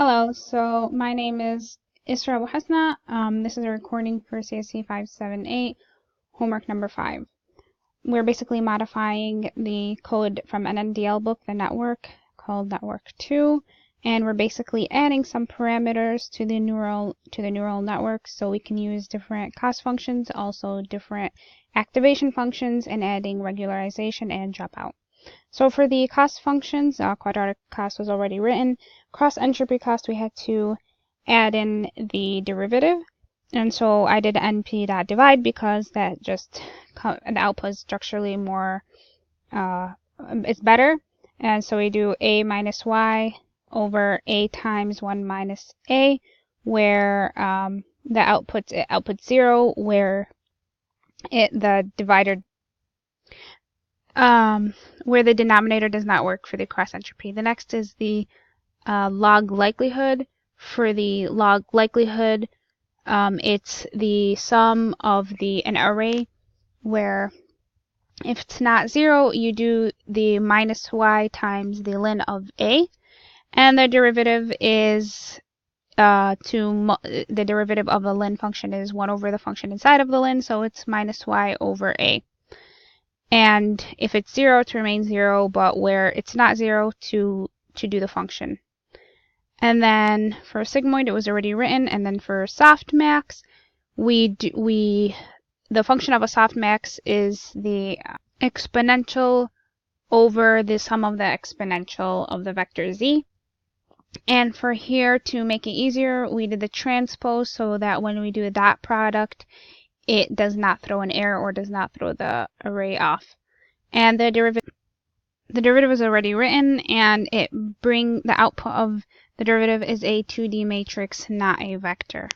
Hello, so my name is Isra Abu Hasna. This is a recording for CSC 578, homework number 5. We're basically modifying the code from an NDL book, the network, called Network 2, and we're basically adding some parameters to the neural network so we can use different cost functions, also different activation functions, and adding regularization and dropout. So for the cost functions, quadratic cost was already written. Cross entropy cost, we had to add in the derivative. And so I did np.divide because that just, the output is structurally more, it's better. And so we do a minus y over a times 1 minus a, where the output outputs 0, where the divider where the denominator does not work for the cross entropy. The next is the log likelihood. For the log likelihood, it's the sum of an array where if it's not 0, you do the minus y times the ln of a, and the derivative is the derivative of the ln function is 1 over the function inside of the ln, so it's minus y over a. And if it's 0, to remain 0, but where it's not 0, to do the function. And then for sigmoid, it was already written. And then for softmax, the function of a softmax is the exponential over the sum of the exponential of the vector z. And for here, to make it easier, we did the transpose so that when we do a dot product, it does not throw an error or does not throw the array off. And the derivative is already written, and the output of the derivative is a 2D matrix, not a vector.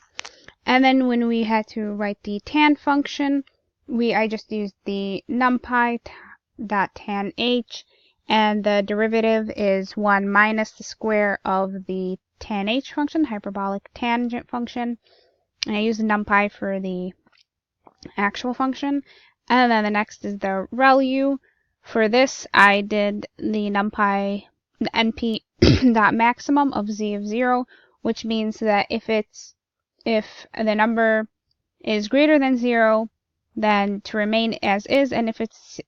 And then when we had to write the tan function, I just used the numpy dot tan h, and the derivative is 1 minus the square of the tan h function, hyperbolic tangent function. And I used numpy for the actual function. And then the next is the ReLU. For this, I did the numpy, the np dot maximum of z of 0, which means that if the number is greater than 0, then to remain as is, and if it's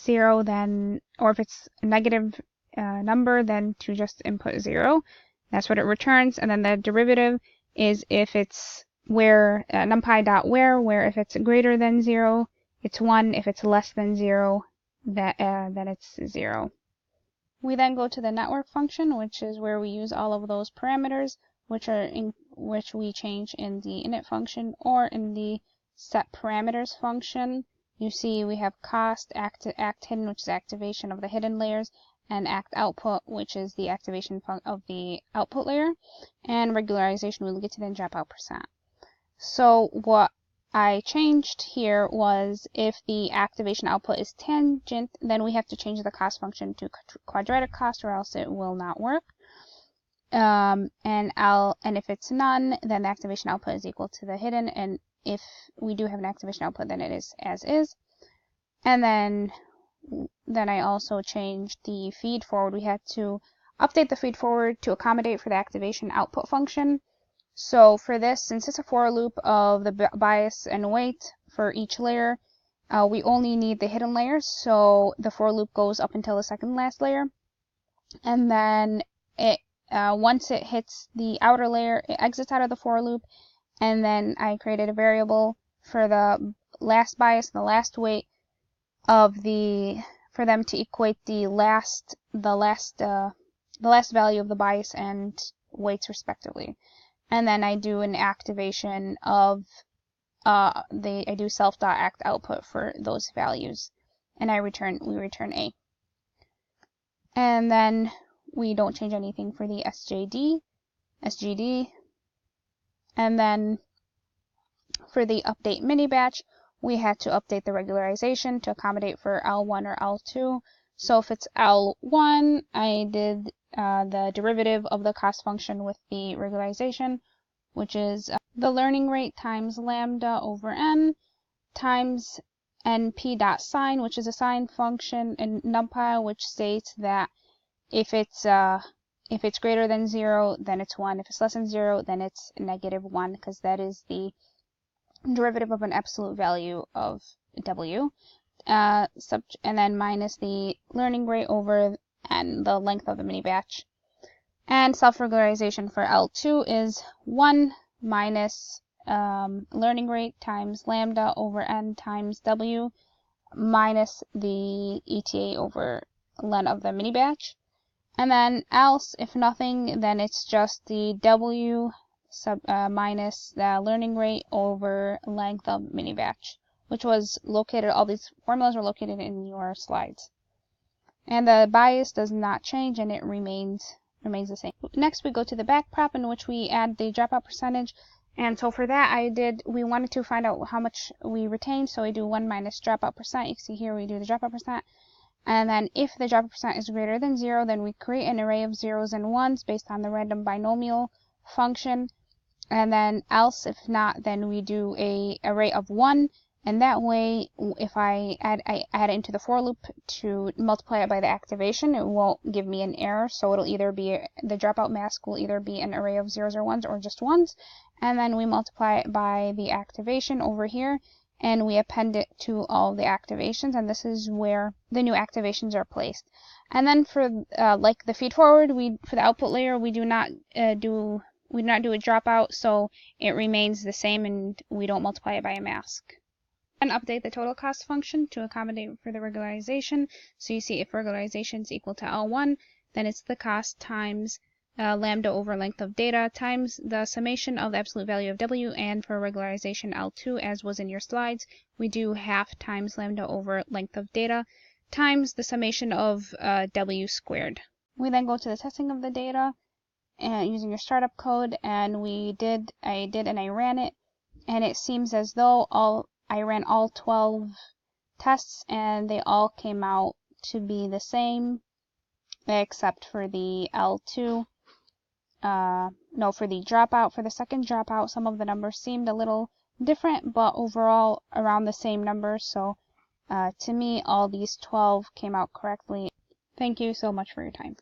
0, then, or if it's a negative number, then to just input 0. That's what it returns. And then the derivative is if it's where numpy dot where if it's greater than 0, it's 1. If it's less than 0, then it's 0. We then go to the network function, which is where we use all of those parameters, which we change in the init function or in the set parameters function. You see we have cost, act hidden, which is activation of the hidden layers, and act output, which is the activation of the output layer, and regularization we'll get to then dropout percent. So what I changed here was if the activation output is tangent, then we have to change the cost function to quadratic cost, or else it will not work. And if it's none, then the activation output is equal to the hidden, and if we do have an activation output, then it is as is. And then I also changed the feed forward. We had to update the feed forward to accommodate for the activation output function. So for this, since it's a for loop of the bias and weight for each layer, we only need the hidden layers. So the for loop goes up until the second last layer, and then once it hits the outer layer, it exits out of the for loop. And then I created a variable for the last bias and the last weight for them to equate the last value of the bias and weights respectively. And then I do an activation of I do self.act output for those values, and we return A. And then we don't change anything for the SGD. And then for the update mini batch, we had to update the regularization to accommodate for L1 or L2. So if it's L1, I did the derivative of the cost function with the regularization, which is the learning rate times lambda over n times np.sign, which is a sign function in NumPy, which states that if if it's greater than 0, then it's 1. If it's less than 0, then it's -1, because that is the derivative of an absolute value of W. And then minus the learning rate over n, the length of the mini batch. And self-regularization for L2 is 1 minus learning rate times lambda over n times W minus the ETA over len of the mini batch. And then else, if nothing, then it's just the W minus the learning rate over length of mini batch, which was located, all these formulas are located in your slides. And the bias does not change, and it remains the same. Next, we go to the back prop, in which we add the dropout percentage. And so for that, we wanted to find out how much we retained, so we do 1 minus dropout percent. You can see here we do the dropout percent. And then if the dropout percent is greater than 0, then we create an array of zeros and ones based on the random binomial function. And then else, if not, then we do an array of 1. And that way, if I add it into the for loop to multiply it by the activation, it won't give me an error. So it'll either be, the dropout mask will either be an array of zeros or ones, or just ones. And then we multiply it by the activation over here, and we append it to all the activations, and this is where the new activations are placed. And then for like the feed forward, for the output layer, we do not do a dropout, so it remains the same, and we don't multiply it by a mask. And update the total cost function to accommodate for the regularization. So you see, if regularization is equal to L1, then it's the cost times lambda over length of data times the summation of the absolute value of W, and for regularization L2, as was in your slides, we do half times lambda over length of data times the summation of W squared. We then go to the testing of the data using your startup code, and I ran it, and it seems as though I ran all 12 tests, and they all came out to be the same, except for the L2. For the dropout, for the second dropout, some of the numbers seemed a little different, but overall around the same numbers. So to me, all these 12 came out correctly. Thank you so much for your time.